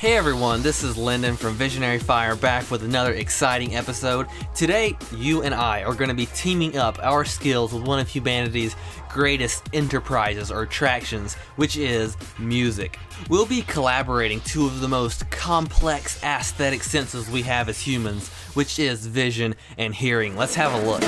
Hey everyone, this is Lyndon from Visionary Fire back with another exciting episode. Today, you and I are going to be teaming up our skills with one of humanity's greatest enterprises or attractions, which is music. We'll be collaborating two of the most complex aesthetic senses we have as humans, which is vision and hearing. Let's have a look.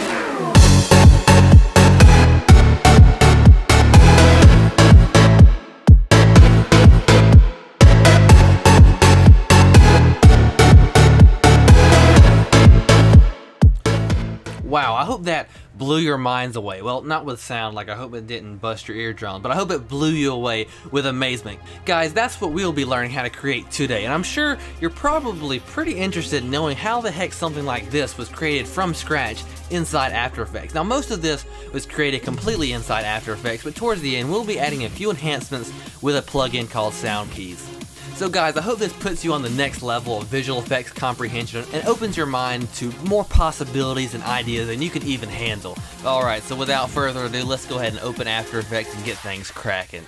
Wow, I hope that blew your minds away. Well, not with sound, like I hope it didn't bust your eardrums, but I hope it blew you away with amazement. Guys, that's what we'll be learning how to create today, and I'm sure you're probably pretty interested in knowing how the heck something like this was created from scratch inside After Effects. Now, most of this was created completely inside After Effects, but towards the end, we'll be adding a few enhancements with a plugin called Soundkeys. So guys, I hope this puts you on the next level of visual effects comprehension and opens your mind to more possibilities and ideas than you can even handle. Alright, so without further ado, let's go ahead and open After Effects and get things cracking.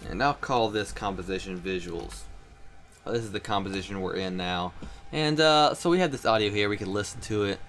And I'll call this composition visuals. This is the composition we're in now. And so we have this audio here, we can listen to it.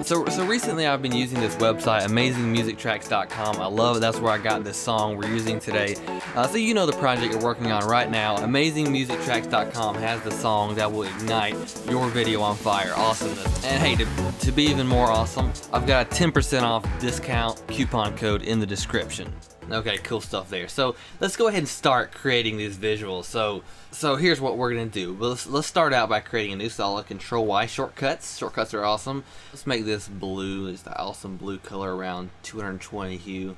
So recently I've been using this website, amazingmusictracks.com. I love it. That's where I got this song we're using today. So you know the project you're working on right now. Amazingmusictracks.com has the song that will ignite your video on fire. Awesomeness. And hey, to be even more awesome, I've got a 10% off discount coupon code in the description. Okay, cool stuff there. So let's go ahead and start creating these visuals. So here's what we're gonna do. Let's start out by creating a new solid. Control Y shortcuts. Shortcuts are awesome. Let's make this blue. It's the awesome blue color around 220 hue.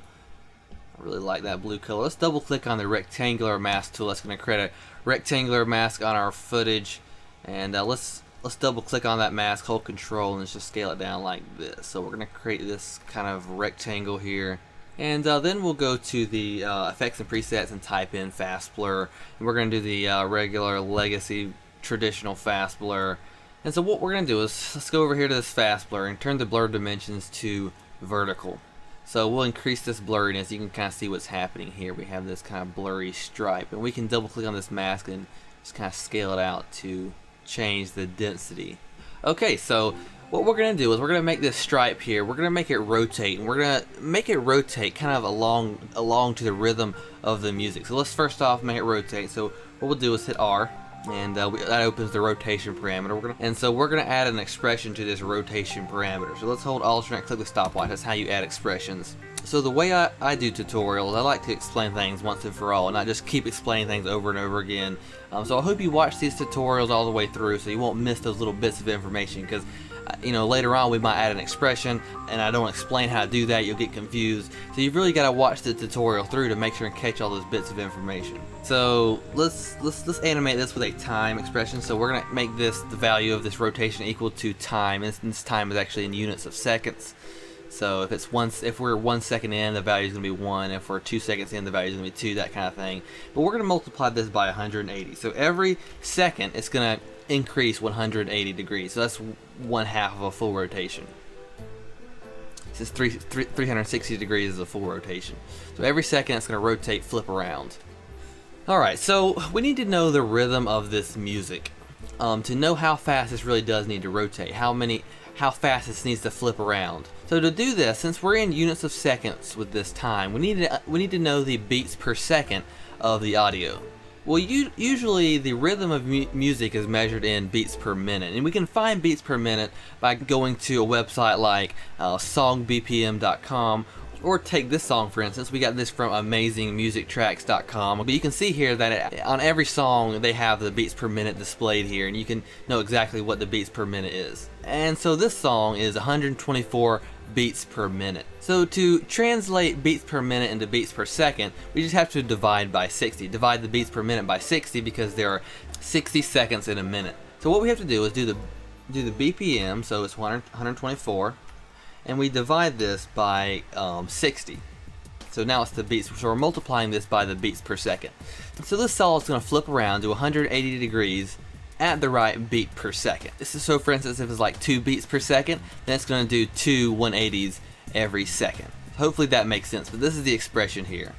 I really like that blue color. Let's double click on the rectangular mask tool. That's gonna create a rectangular mask on our footage. And let's double click on that mask, hold control, and let's just scale it down like this. So we're gonna create this kind of rectangle here. And then we'll go to the effects and presets and type in fast blur. And we're going to do the regular legacy traditional fast blur. And so what we're going to do is let's go over here to this fast blur and turn the blur dimensions to vertical. So we'll increase this blurriness. You can kind of see what's happening here. We have this kind of blurry stripe, and we can double click on this mask and just kind of scale it out to change the density. Okay, so what we're going to do is we're going to make this stripe here, we're going to make it rotate, and we're going to make it rotate kind of along to the rhythm of the music. So let's first off make it rotate. So what we'll do is hit R, and that opens the rotation parameter. And so we're going to add an expression to this rotation parameter. So let's hold Alt and click the stopwatch. That's how you add expressions. So the way I do tutorials, I like to explain things once and for all, and not just keep explaining things over and over again. So I hope you watch these tutorials all the way through so you won't miss those little bits of information, because you know, later on we might add an expression and I don't explain how to do that, you'll get confused. So you've really got to watch the tutorial through to make sure and catch all those bits of information. So let's animate this with a time expression. So we're gonna make this, the value of this rotation, equal to time, and this time is actually in units of seconds. So if we're 1 second in, the value is going to be 1. If we're 2 seconds in, the value is going to be 2, that kind of thing. But we're going to multiply this by 180. So every second, it's going to increase 180 degrees. So that's 1/2 of a full rotation. This is 360 degrees is a full rotation. So every second, it's going to rotate, flip around. Alright, so we need to know the rhythm of this music. To know how fast this really does need to rotate, how fast this needs to flip around. So to do this, since we're in units of seconds with this time, we need to know the beats per second of the audio. Well, usually the rhythm of music is measured in beats per minute, and we can find beats per minute by going to a website like songbpm.com. Or take this song for instance, we got this from amazingmusictracks.com. But you can see here that on every song they have the beats per minute displayed here, and you can know exactly what the beats per minute is. And so this song is 124 beats per minute. So to translate beats per minute into beats per second, we just have to divide by 60. Divide the beats per minute by 60 because there are 60 seconds in a minute. So what we have to do is do the BPM, so it's 124. And we divide this by 60. So now it's the beats. So we're multiplying this by the beats per second. So this solid is going to flip around to 180 degrees at the right beat per second. This is, so for instance, if it's like 2 beats per second, then it's going to do 2 180s every second. Hopefully that makes sense, but this is the expression here.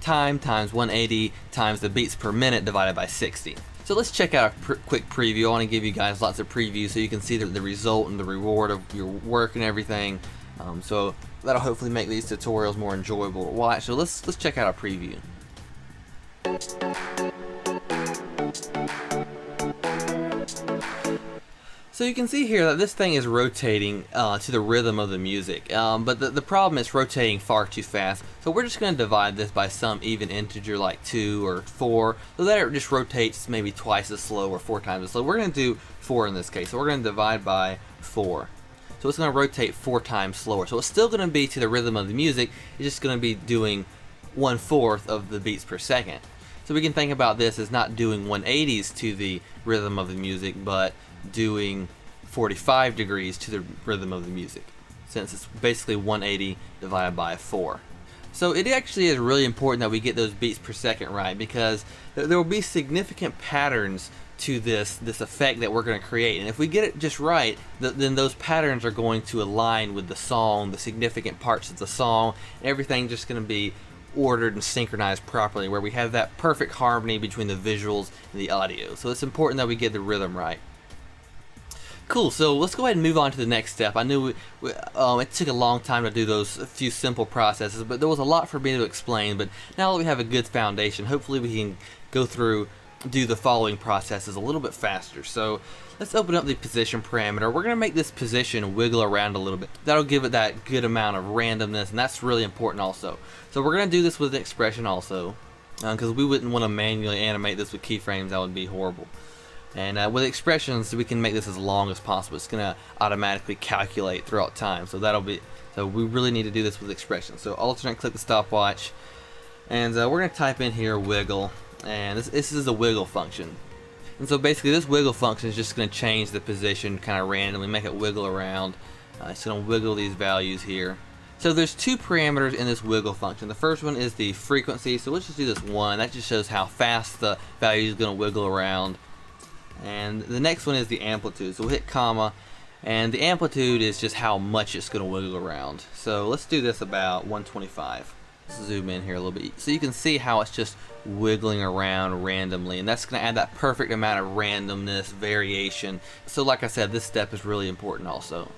time times 180 times the beats per minute divided by 60. So let's check out a quick preview. I want to give you guys lots of previews so you can see the result and the reward of your work and everything. So that'll hopefully make these tutorials more enjoyable to watch. So let's check out a preview. So you can see here that this thing is rotating to the rhythm of the music, but the problem is rotating far too fast. So we're just going to divide this by some even integer like 2 or 4, so that it just rotates maybe twice as slow or 4 times as slow. We're going to do 4 in this case, so we're going to divide by 4. So it's going to rotate 4 times slower. So it's still going to be to the rhythm of the music, it's just going to be doing 1/4 of the beats per second. So we can think about this as not doing 180s to the rhythm of the music, but doing 45 degrees to the rhythm of the music, since it's basically 180 divided by 4. So it actually is really important that we get those beats per second right, because there will be significant patterns to this effect that we're going to create, and if we get it just right, then those patterns are going to align with the song, the significant parts of the song, and everything just going to be ordered and synchronized properly, where we have that perfect harmony between the visuals and the audio. So it's important that we get the rhythm right. Cool, so let's go ahead and move on to the next step. I knew it took a long time to do those few simple processes, but there was a lot for me to explain. But now that we have a good foundation, hopefully we can go through, do the following processes a little bit faster. So let's open up the position parameter. We're going to make this position wiggle around a little bit. That'll give it that good amount of randomness, and that's really important also. So we're going to do this with an expression also, because we wouldn't want to manually animate this with keyframes. That would be horrible. And with expressions, we can make this as long as possible. It's going to automatically calculate throughout time. So we really need to do this with expressions. So alternate click the stopwatch, and we're going to type in here wiggle, and this is a wiggle function. And so basically this wiggle function is just going to change the position kind of randomly, make it wiggle around. It's going to wiggle these values here. So there's 2 parameters in this wiggle function. The first one is the frequency. So let's just do this 1. That just shows how fast the value is going to wiggle around. And the next one is the amplitude. So we'll hit comma, and the amplitude is just how much it's going to wiggle around. So let's do this about 125. Let's zoom in here a little bit so you can see how it's just wiggling around randomly, and that's going to add that perfect amount of randomness, variation. So like I said, this step is really important also.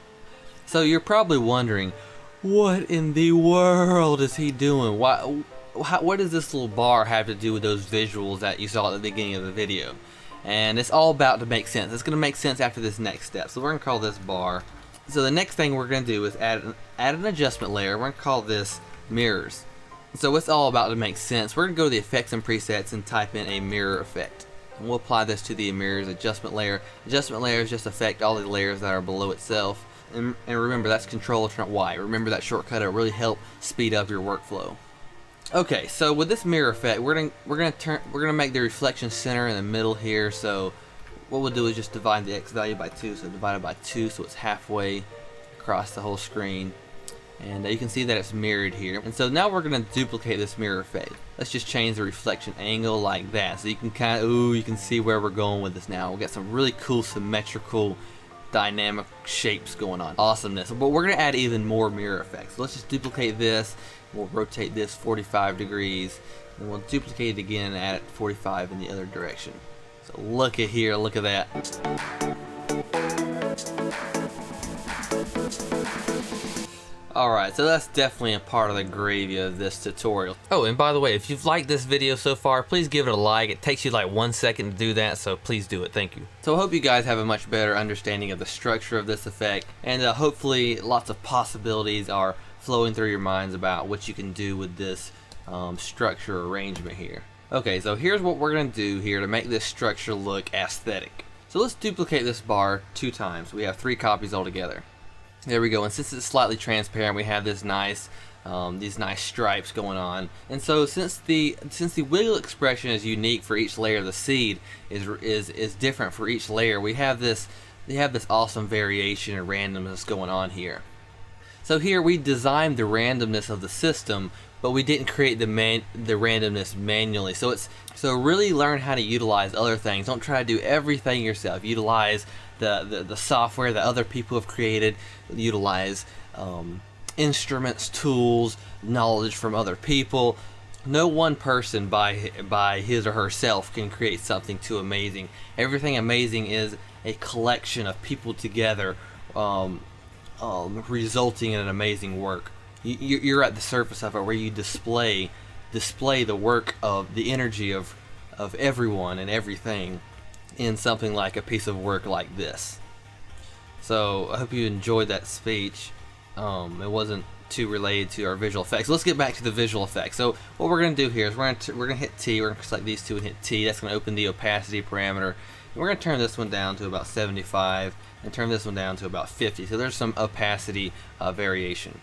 So you're probably wondering, what in the world is he doing? What does this little bar have to do with those visuals that you saw at the beginning of the video? And it's all about to make sense. It's going to make sense after this next step. So we're going to call this bar. So the next thing we're going to do is add an adjustment layer. We're going to call this mirrors. So it's all about to make sense. We're going to go to the effects and presets and type in a mirror effect. And we'll apply this to the mirrors adjustment layer. Adjustment layers just affect all the layers that are below itself. And remember, that's Control-Alt-Y. Remember that shortcut. It'll really help speed up your workflow. Okay, so with this mirror effect, we're gonna make the reflection center in the middle here. So what we'll do is just divide the X value by 2. So divided by 2, so it's halfway across the whole screen. And you can see that it's mirrored here. And so now we're gonna duplicate this mirror effect. Let's just change the reflection angle like that, so you can you can see where we're going with this now. We've got some really cool symmetrical dynamic shapes going on. Awesomeness. But we're gonna add even more mirror effects. So let's just duplicate this. We'll rotate this 45 degrees, and we'll duplicate it again and add it 45 in the other direction. So look at here, look at that. Alright, so that's definitely a part of the gravy of this tutorial. Oh, and by the way, if you've liked this video so far, please give it a like. It takes you like 1 second to do that, so please do it. Thank you. So I hope you guys have a much better understanding of the structure of this effect, and hopefully lots of possibilities are flowing through your minds about what you can do with this structure arrangement here. Okay, so here's what we're going to do here to make this structure look aesthetic. So let's duplicate this bar 2 times. We have 3 copies altogether. There we go, and since it's slightly transparent, we have this nice these nice stripes going on. And so since the wiggle expression is unique for each layer, the seed is different for each layer. We have this awesome variation and randomness going on here. So here we designed the randomness of the system, but we didn't create the randomness manually. So really learn how to utilize other things. Don't try to do everything yourself. Utilize the software that other people have created. Utilize instruments, tools, knowledge from other people. No one person by his or herself can create something too amazing. Everything amazing is a collection of people together, resulting in an amazing work. You're at the surface of it, where you display the work of the energy of everyone and everything in something like a piece of work like this. So I hope you enjoyed that speech. It wasn't too related to our visual effects. Let's get back to the visual effects. So what we're going to do here is we're going to hit T. We're going to select these two and hit T. That's going to open the opacity parameter. And we're going to turn this one down to about 75 and turn this one down to about 50. So there's some opacity variation.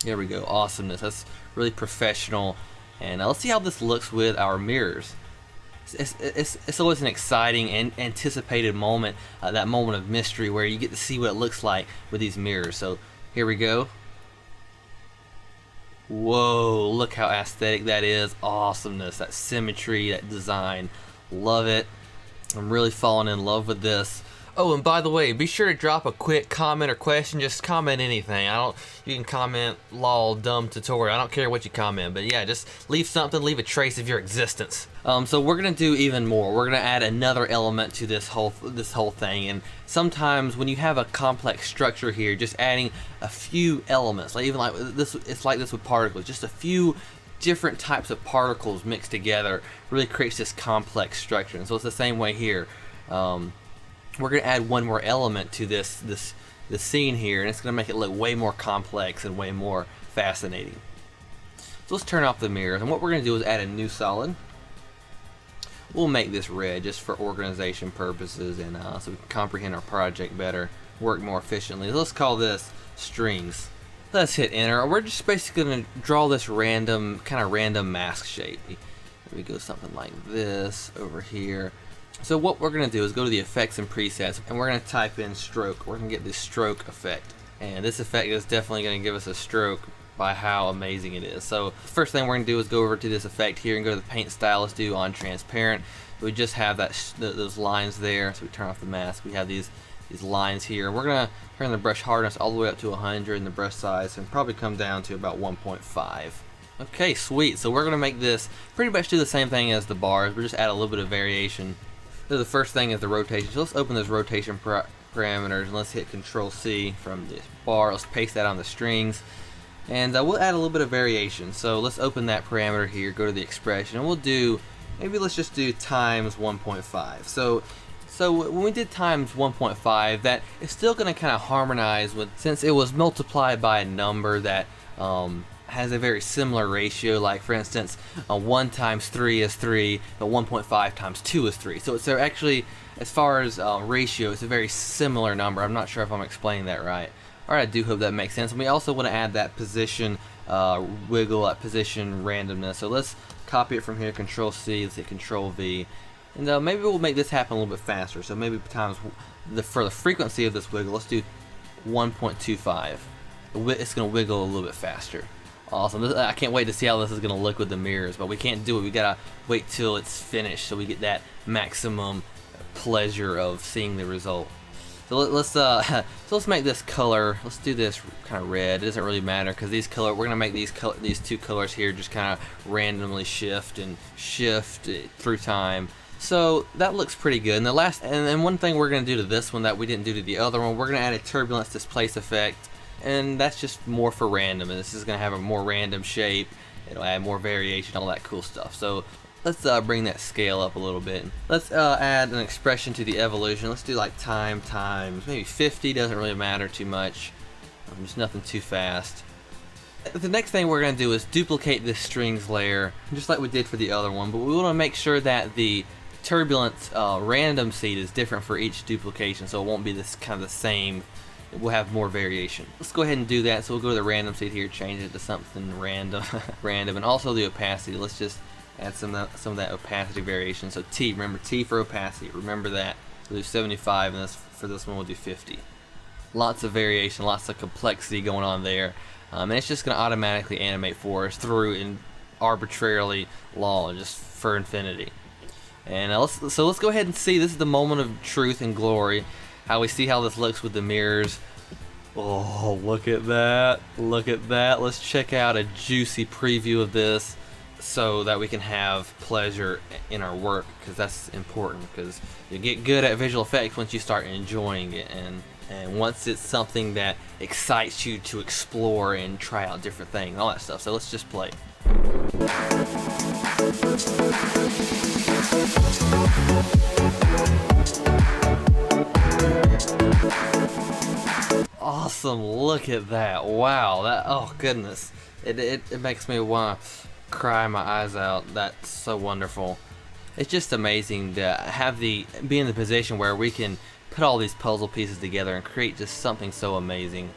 There we go. Awesomeness. That's really professional. And let's see how this looks with our mirrors. It's always an exciting and anticipated moment, that moment of mystery where you get to see what it looks like with these mirrors. So here we go. Whoa, look how aesthetic that is. Awesomeness, that symmetry, that design. Love it. I'm really falling in love with this. Oh, and by the way, be sure to drop a quick comment or question. Just comment anything. You can comment lol dumb tutorial. I don't care what you comment, but yeah, just leave something, leave a trace of your existence. So we're gonna do even more. We're gonna add another element to this whole thing. And sometimes when you have a complex structure here, just adding a few elements, like even like this, it's like this with particles. Just a few different types of particles mixed together really creates this complex structure. And so it's the same way here. We're going to add one more element to this scene here, and it's going to make it look way more complex and way more fascinating. So let's turn off the mirrors, and what we're going to do is add a new solid. We'll make this red just for organization purposes, and so we can comprehend our project better, work more efficiently. Let's call this strings. Let's hit enter. We're just basically going to draw this random mask shape. Let me go something like this over here. So what we're going to do is go to the effects and presets, and we're going to type in stroke. We're going to get this stroke effect, and this effect is definitely going to give us a stroke by how amazing it is. So the first thing we're going to do is go over to this effect here and go to the paint style. Let's do on transparent. We just have those lines there, so we turn off the mask. We have these lines here. We're going to turn the brush hardness all the way up to 100 and the brush size, and probably come down to about 1.5. Okay, sweet. So we're going to make this pretty much do the same thing as the bars. We'll just add a little bit of variation. So the first thing is the rotation. So let's open those rotation parameters, and let's hit Control C from this bar. Let's paste that on the strings, and we'll add a little bit of variation. So let's open that parameter here, go to the expression, and we'll do, maybe let's just do times 1.5. So when we did times 1.5, that is still going to kind of harmonize with, since it was multiplied by a number that has a very similar ratio. Like for instance, 1 times 3 is 3, but 1.5 times 2 is 3. So actually, as far as ratio, it's a very similar number. I'm not sure if I'm explaining that right. Alright, I do hope that makes sense. And we also want to add that position wiggle, that position randomness. So let's copy it from here, Control C, let's hit Control V. And maybe we'll make this happen a little bit faster. So maybe times for the frequency of this wiggle, let's do 1.25. It's going to wiggle a little bit faster. Awesome. I can't wait to see how this is going to look with the mirrors, but we can't do it. We got to wait till it's finished so we get that maximum pleasure of seeing the result. So let's make this color. Let's do this kind of red. It doesn't really matter because we're going to make these two colors here just kind of randomly shift through time. So that looks pretty good. And one thing we're going to do to this one that we didn't do to the other one, we're going to add a turbulence displace effect. And that's just more for random, and this is going to have a more random shape. It'll add more variation, all that cool stuff. So let's bring that scale up a little bit. Let's add an expression to the evolution. Let's do like time times maybe 50. Doesn't really matter too much. Just nothing too fast. The next thing we're going to do is duplicate this strings layer, just like we did for the other one. But we want to make sure that the turbulence random seed is different for each duplication, so it won't be this kind of the same. We'll have more variation. Let's go ahead and do that. So we'll go to the random seed here, change it to something random, and also the opacity. Let's just add some of that opacity variation. So T, remember T for opacity. Remember that. We'll do 75, and for this one we'll do 50. Lots of variation, lots of complexity going on there, and it's just going to automatically animate for us through in arbitrarily long, just for infinity. And let's go ahead and see. This is the moment of truth and glory. How we see how this looks with the mirrors. Oh, look at that. Look at that. Let's check out a juicy preview of this so that we can have pleasure in our work, because that's important, because you get good at visual effects once you start enjoying it, and once it's something that excites you to explore and try out different things, all that stuff. So let's just play. Awesome, look at that. Wow, that, oh goodness. It makes me want to cry my eyes out. That's so wonderful. It's just amazing to be in the position where we can put all these puzzle pieces together and create just something so amazing.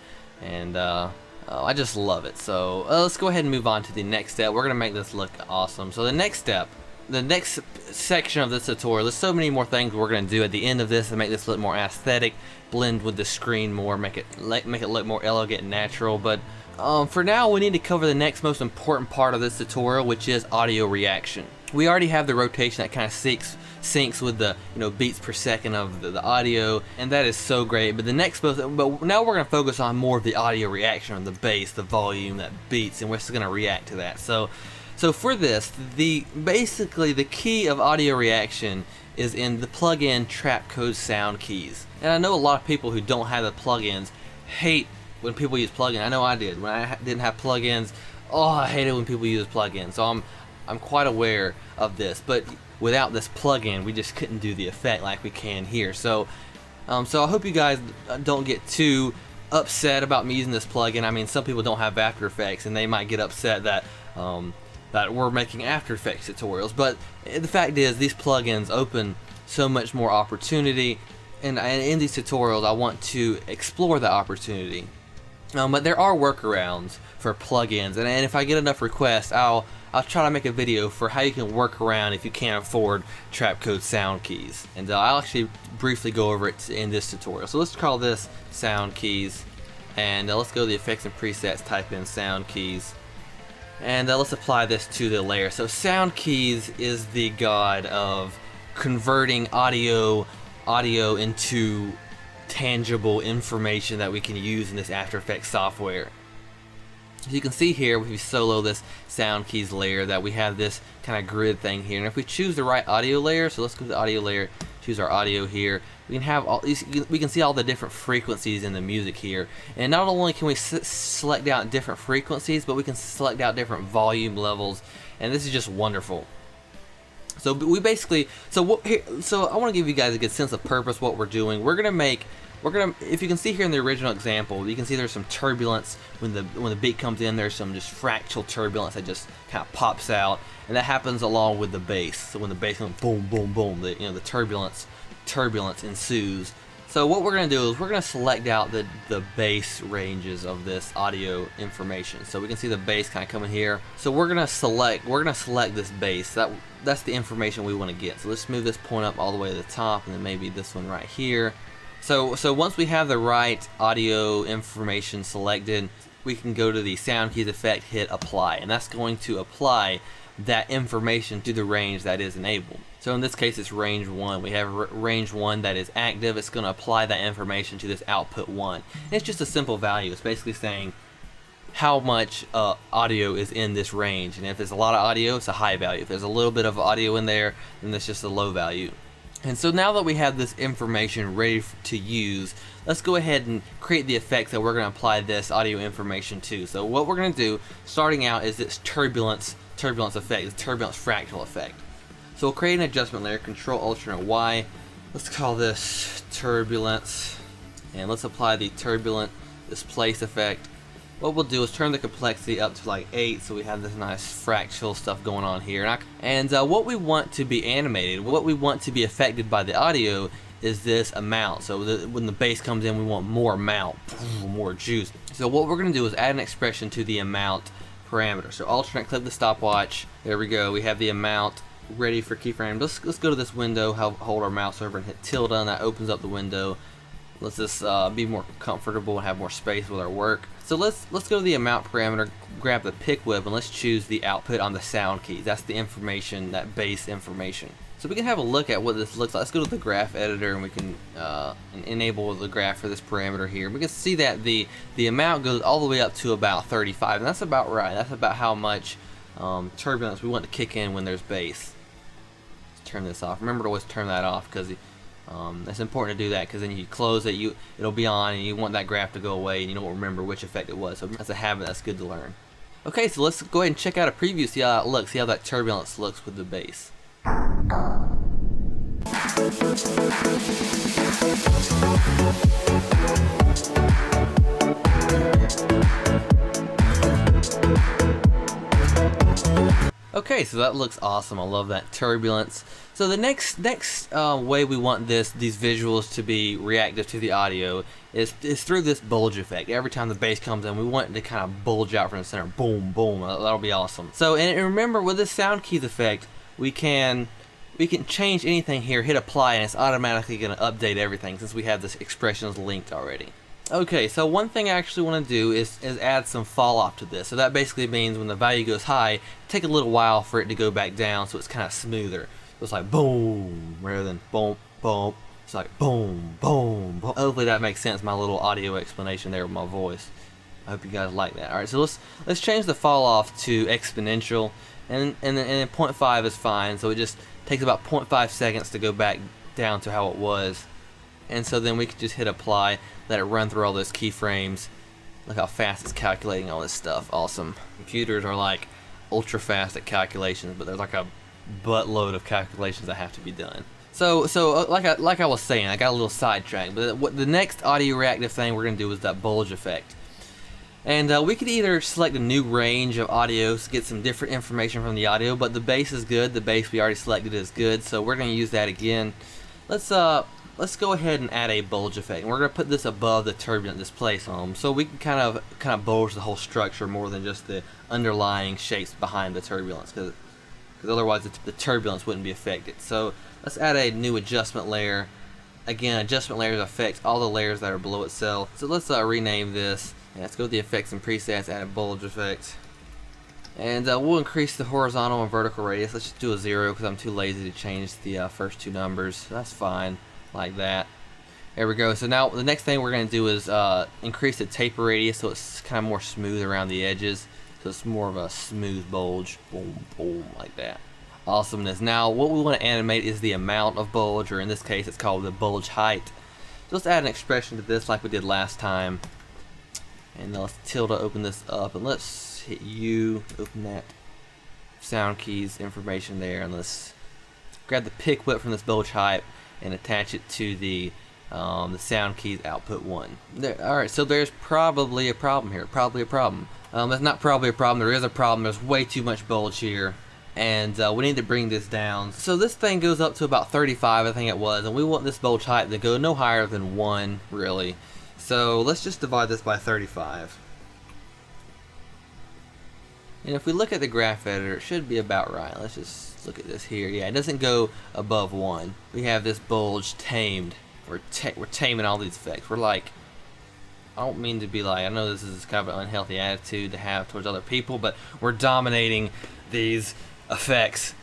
And I just love it. So let's go ahead and move on to the next step. We're gonna make this look awesome. So the next step, the next section of this tutorial, there's so many more things we're going to do at the end of this to make this look more aesthetic, blend with the screen more, make it look more elegant and natural. But for now, we need to cover the next most important part of this tutorial, which is audio reaction. We already have the rotation that kind of syncs with the beats per second of the audio, and that is so great. But now we're going to focus on more of the audio reaction, on the bass, the volume, that beats, and we're just going to react to that. So for this, basically the key of audio reaction is in the plugin Trapcode Soundkeys. And I know a lot of people who don't have the plugins hate when people use plugins. I know I did. When I didn't have plugins, oh, I hated when people use plugins. So I'm quite aware of this. But without this plugin, we just couldn't do the effect like we can here. So I hope you guys don't get too upset about me using this plugin. I mean, some people don't have After Effects, and they might get upset that we're making After Effects tutorials, but the fact is these plugins open so much more opportunity, and in these tutorials I want to explore the opportunity. But there are workarounds for plugins, and if I get enough requests, I'll try to make a video for how you can work around if you can't afford Trapcode Soundkeys, and I'll actually briefly go over it in this tutorial. So let's call this Soundkeys, and let's go to the effects and presets, type in Soundkeys. And let's apply this to the layer. So Soundkeys is the god of converting audio into tangible information that we can use in this After Effects software. As you can see here, if we solo this Soundkeys layer, that we have this kind of grid thing here. And if we choose the right audio layer, so let's go to the audio layer, choose our audio here, we can have all these, we can see all the different frequencies in the music here. And not only can we select out different frequencies, but we can select out different volume levels, and this is just wonderful. So we basically, so I want to give you guys a good sense of purpose what we're doing. If you can see here in the original example, you can see there's some turbulence when the beat comes in. There's some just fractal turbulence that just kind of pops out, and that happens along with the bass. So when the bass comes boom, boom, boom, the turbulence ensues. So what we're going to do is we're going to select out the bass ranges of this audio information. So we can see the bass kind of coming here. So we're going to select this bass. That's the information we want to get. So let's move this point up all the way to the top, and then maybe this one right here. So once we have the right audio information selected, we can go to the Soundkeys effect, hit apply, and that's going to apply that information to the range that is enabled. So in this case it's range 1. We have range 1 that is active. It's going to apply that information to this output 1. And it's just a simple value. It's basically saying how much audio is in this range, and if there's a lot of audio, it's a high value. If there's a little bit of audio in there, then that's just a low value. And so now that we have this information ready to use, let's go ahead and create the effects that we're going to apply this audio information to. So what we're going to do, starting out, is this turbulence effect, the turbulence fractal effect. So we'll create an adjustment layer, Control Alternate Y. Let's call this turbulence, and let's apply the turbulent displace effect. What we'll do is turn the complexity up to like 8, so we have this nice fractal stuff going on here. And what we want to be animated, what we want to be affected by the audio, is this amount. So when the bass comes in, we want more amount, more juice. So what we're going to do is add an expression to the amount parameter. So alternate, click the stopwatch. There we go. We have the amount ready for keyframe. Let's go to this window, hold our mouse over and hit tilde, and that opens up the window. Let's just be more comfortable and have more space with our work. So let's go to the amount parameter, grab the pick whip, and let's choose the output on the sound keys. That's the information, that bass information. So we can have a look at what this looks like. Let's go to the graph editor and we can enable the graph for this parameter here. We can see that the amount goes all the way up to about 35, and that's about right. That's about how much turbulence we want to kick in when there's bass. Let's turn this off. Remember to always turn that off, because it's important to do that, because then you close it, it'll be on, and you want that graph to go away, and you don't remember which effect it was. So that's a habit that's good to learn. Okay, so let's go ahead and check out a preview, see how that looks, see how that turbulence looks with the bass. Okay, so that looks awesome. I love that turbulence. So the next way we want these visuals to be reactive to the audio is through this bulge effect. Every time the bass comes in, we want it to kind of bulge out from the center. Boom, boom. That'll be awesome. So, and remember, with this Soundkeys effect, we can change anything here, hit apply, and it's automatically going to update everything since we have this expressions linked already. Okay, so one thing I actually want to do is add some fall off to this. So that basically means when the value goes high, take a little while for it to go back down, so it's kind of smoother. So it's like boom rather than boom, boom. It's like boom, boom, boom. Hopefully that makes sense, my little audio explanation there with my voice. I hope you guys like that. Alright, so let's change the fall off to exponential, and then 0.5 is fine, so it just takes about 0.5 seconds to go back down to how it was. And so then we can just hit apply, let it run through all those keyframes. Look how fast it's calculating all this stuff. Awesome. Computers are like ultra fast at calculations, but there's like a buttload of calculations that have to be done. So like I was saying, I got a little sidetracked, but what the next audio reactive thing we're gonna do is that bulge effect. And we could either select a new range of audio to get some different information from the audio, but the bass is good. The bass we already selected is good, so we're gonna use that again. Let's go ahead and add a bulge effect, and we're gonna put this above the turbulent display some, so we can kind of bulge the whole structure more than just the underlying shapes behind the turbulence, because otherwise the turbulence wouldn't be affected. So let's add a new adjustment layer. Again, adjustment layers affects all the layers that are below itself. So let's rename this. Yeah, let's go to the effects and presets, add a bulge effect. And we'll increase the horizontal and vertical radius. Let's just do a 0 because I'm too lazy to change the first two numbers. So that's fine, like that. There we go. So now the next thing we're going to do is increase the taper radius so it's kind of more smooth around the edges. So it's more of a smooth bulge. Boom, boom, like that. Awesomeness. Now what we want to animate is the amount of bulge, or in this case it's called the bulge height. So let's add an expression to this like we did last time. And then let's tilde open this up, and let's hit U, open that Soundkeys information there, and let's grab the pick whip from this bulge height and attach it to the Soundkeys output 1. Alright, so there's probably a problem here. There's not probably a problem, there is a problem. There's way too much bulge here, and we need to bring this down. So this thing goes up to about 35, I think it was, and we want this bulge height to go no higher than 1, really. So let's just divide this by 35. And if we look at the graph editor, it should be about right. Let's just look at this here. Yeah, it doesn't go above 1. We have this bulge tamed. We're taming all these effects. We're like, I don't mean to be like, I know this is kind of an unhealthy attitude to have towards other people, but we're dominating these effects.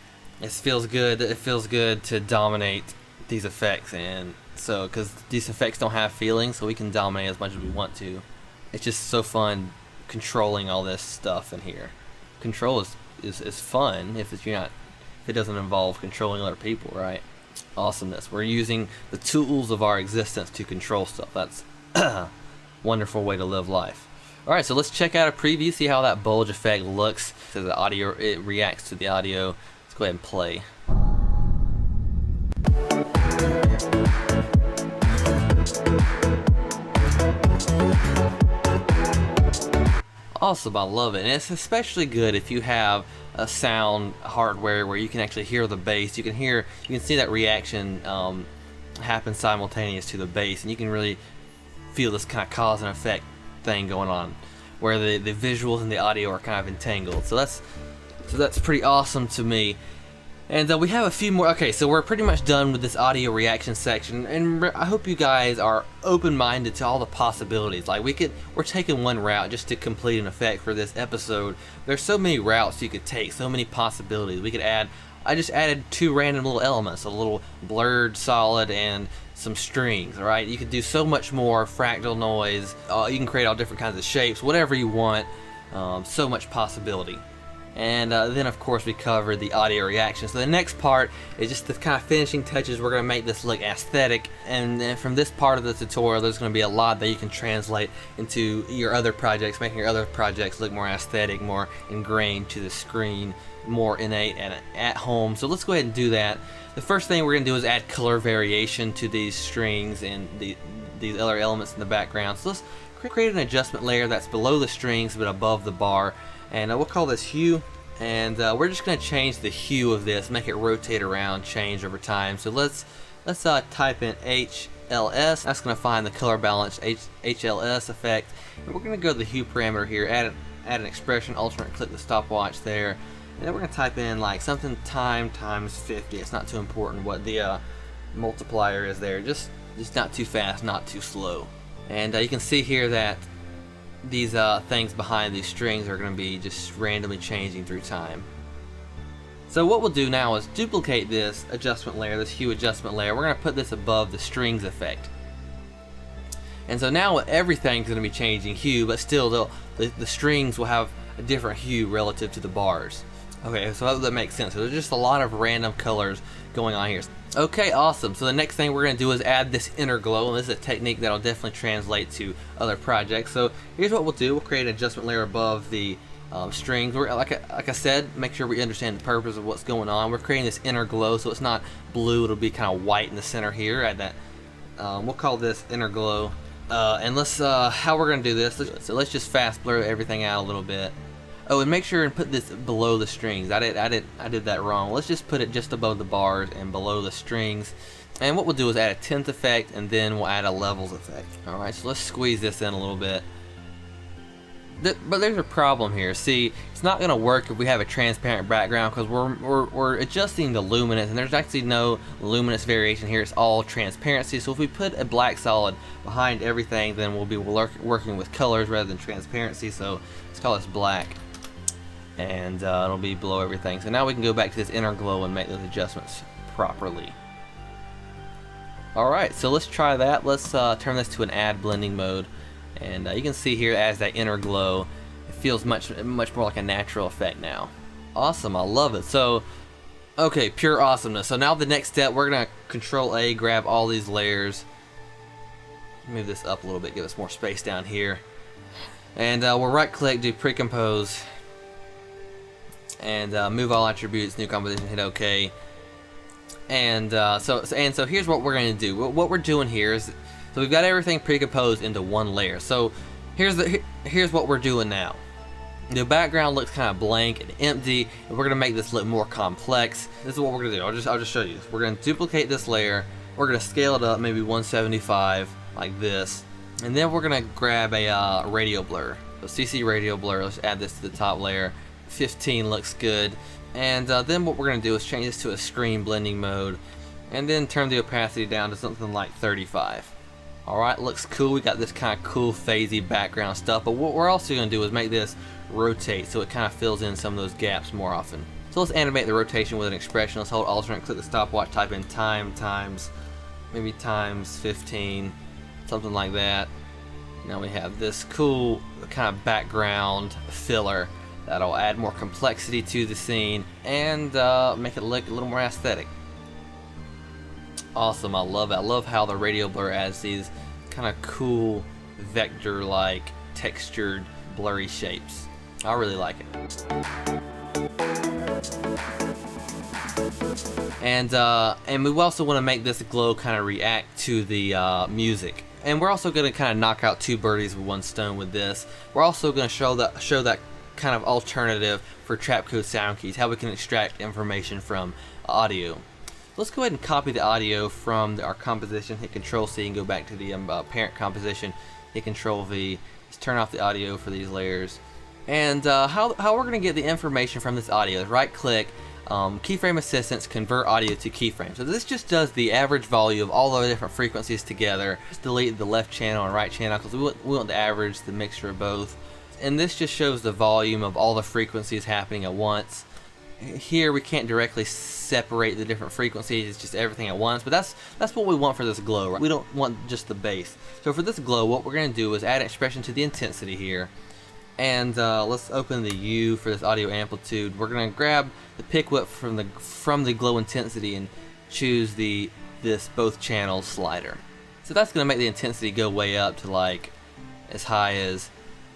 It feels good. It feels good to dominate these effects, and so because these effects don't have feelings, so we can dominate as much as we want to. It's just so fun controlling all this stuff in here. Control is fun if it doesn't involve controlling other people, right? Awesomeness. We're using the tools of our existence to control stuff. That's a wonderful way to live life. Alright, so let's check out a preview, see how that bulge effect looks to the audio. It reacts to the audio. Let's go ahead and play. Awesome, I love it. And it's especially good if you have a sound hardware where you can actually hear the bass. You can see that reaction happen simultaneous to the bass, and you can really feel this kind of cause and effect thing going on, where the visuals and the audio are kind of entangled. So that's pretty awesome to me. And we have a few more. Okay, so we're pretty much done with this audio reaction section, and I hope you guys are open-minded to all the possibilities. Like we're taking one route just to complete an effect for this episode. There's so many routes you could take, so many possibilities. We could add. I just added 2 random little elements, a little blurred solid and some strings. All right, you could do so much more. Fractal noise. You can create all different kinds of shapes, whatever you want. So much possibility. And then of course we covered the audio reaction. So the next part is just the kind of finishing touches. We're going to make this look aesthetic, and then from this part of the tutorial there's going to be a lot that you can translate into your other projects, making your other projects look more aesthetic, more ingrained to the screen, more innate and at home. So let's go ahead and do that. The first thing we're going to do is add color variation to these strings and these other elements in the background. So let's create an adjustment layer that's below the strings but above the bar. And we'll call this hue, and we're just going to change the hue of this, make it rotate around, change over time. So let's type in HLS. That's going to find the color balance HLS effect, and we're going to go to the hue parameter here, add an expression, alternate, click the stopwatch there, and then we're going to type in like something time times 50. It's not too important what the multiplier is there, just not too fast, not too slow. And you can see here that these things behind these strings are going to be just randomly changing through time. So what we'll do now is duplicate this adjustment layer, this hue adjustment layer. We're going to put this above the strings effect. And so now everything's going to be changing hue, but still the strings will have a different hue relative to the bars. Okay, so that makes sense. So there's just a lot of random colors going on here. Okay, awesome. So the next thing we're going to do is add this inner glow, and this is a technique that'll definitely translate to other projects. So here's what we'll do. We'll create an adjustment layer above the strings. Like I said, make sure we understand the purpose of what's going on. We're creating this inner glow, so it's not blue. It'll be kind of white in the center here. Add that. We'll call this inner glow. And let's how we're going to do this. So let's just fast blur everything out a little bit. Oh, and make sure and put this below the strings. I did that wrong. Let's just put it just above the bars and below the strings. And what we'll do is add a 10th effect, and then we'll add a levels effect. All right, so let's squeeze this in a little bit. But there's a problem here. See, it's not gonna work if we have a transparent background, because we're adjusting the luminance, and there's actually no luminance variation here. It's all transparency. So if we put a black solid behind everything, then we'll be working with colors rather than transparency. So let's call this black. And it'll be below everything. So now we can go back to this inner glow and make those adjustments properly. Alright, so let's try that. Let's turn this to an add blending mode. And you can see here as that inner glow, it feels much more like a natural effect now. Awesome, I love it. So, okay, pure awesomeness. So now the next step, we're going to Control A, grab all these layers. Move this up a little bit, give us more space down here. And we'll right click, do pre-compose. And move all attributes, new composition, hit OK. And so here's what we're going to do. What we're doing here is, so we've got everything pre-composed into one layer. So here's what we're doing now. The background looks kind of blank and empty, and we're going to make this look more complex. This is what we're going to do. I'll just show you this. We're going to duplicate this layer. We're going to scale it up, maybe 175 like this, and then we're going to grab a radio blur. So CC radio blur. Let's add this to the top layer. 15 looks good. And then what we're going to do is change this to a screen blending mode, and then turn the opacity down to something like 35. Alright, looks cool. We got this kind of cool phasey background stuff, but what we're also going to do is make this rotate so it kind of fills in some of those gaps more often. So let's animate the rotation with an expression. Let's hold alternate, click the stopwatch, type in time times, maybe times 15, something like that. Now we have this cool kind of background filler that'll add more complexity to the scene and make it look a little more aesthetic. Awesome, I love it. I love how the radio blur adds these kind of cool vector-like textured blurry shapes. I really like it. And we also want to make this glow kind of react to the music. And we're also going to kind of knock out two birdies with one stone with this. We're also going to show that kind of alternative for Trapcode Soundkeys, how we can extract information from audio. Let's go ahead and copy the audio from our composition, hit Control C and go back to the parent composition, hit Control V. Let's turn off the audio for these layers. And how we're going to get the information from this audio is right click, keyframe assistance convert audio to keyframe. So this just does the average volume of all the different frequencies together. Just delete the left channel and right channel because we want the average, the mixture of both. And this just shows the volume of all the frequencies happening at once. Here we can't directly separate the different frequencies, it's just everything at once, but that's what we want for this glow, right? We don't want just the bass. So for this glow, what we're going to do is add expression to the intensity here. And let's open the U for this audio amplitude. We're going to grab the pick whip from the glow intensity and choose this both channels slider. So that's going to make the intensity go way up to like as high as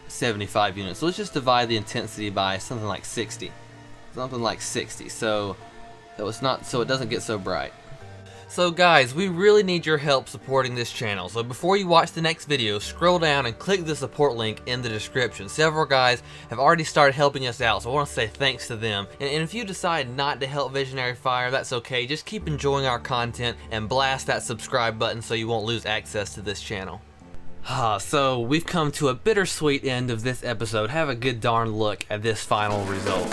75 units. So let's just divide the intensity by something like 60. Something like 60, so it doesn't get so bright. So guys, we really need your help supporting this channel. So before you watch the next video, scroll down and click the support link in the description. Several guys have already started helping us out, so I want to say thanks to them. And if you decide not to help Visionary Fire, that's okay. Just keep enjoying our content and blast that subscribe button so you won't lose access to this channel. So we've come to a bittersweet end of this episode. Have a good darn look at this final result.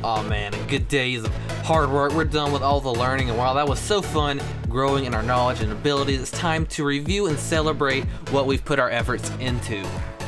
Oh man, a good days of hard work. We're done with all the learning, and while that was so fun growing in our knowledge and abilities, it's time to review and celebrate what we've put our efforts into.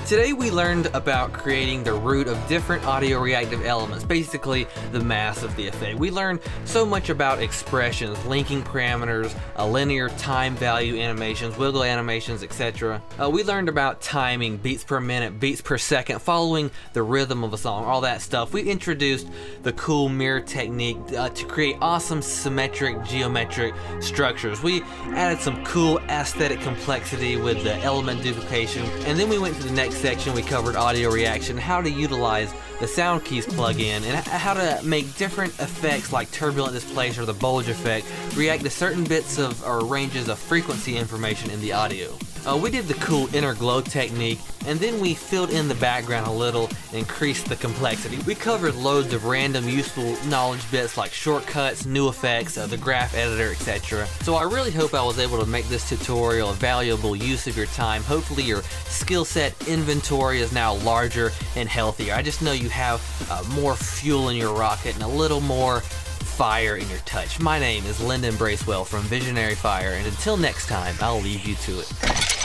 Today we learned about creating the root of different audio reactive elements, basically the mass of the effect. We learned so much about expressions, linking parameters, linear time value animations, wiggle animations, etc. We learned about timing, beats per minute, beats per second, following the rhythm of a song, all that stuff. We introduced the cool mirror technique to create awesome symmetric geometric structures. We added some cool aesthetic complexity with the element duplication, and then we went to the next section. We covered audio reaction, how to utilize the Soundkeys plugin, and how to make different effects like Turbulent displace or the Bulge effect react to certain bits of or ranges of frequency information in the audio. We did the cool inner glow technique, and then we filled in the background a little and increased the complexity. We covered loads of random useful knowledge bits like shortcuts, new effects, the graph editor, etc. So I really hope I was able to make this tutorial a valuable use of your time. Hopefully your skill set inventory is now larger and healthier. I just know you have more fuel in your rocket and a little more fire in your touch. My name is Lyndon Bracewell from Visionary Fire, and until next time, I'll leave you to it.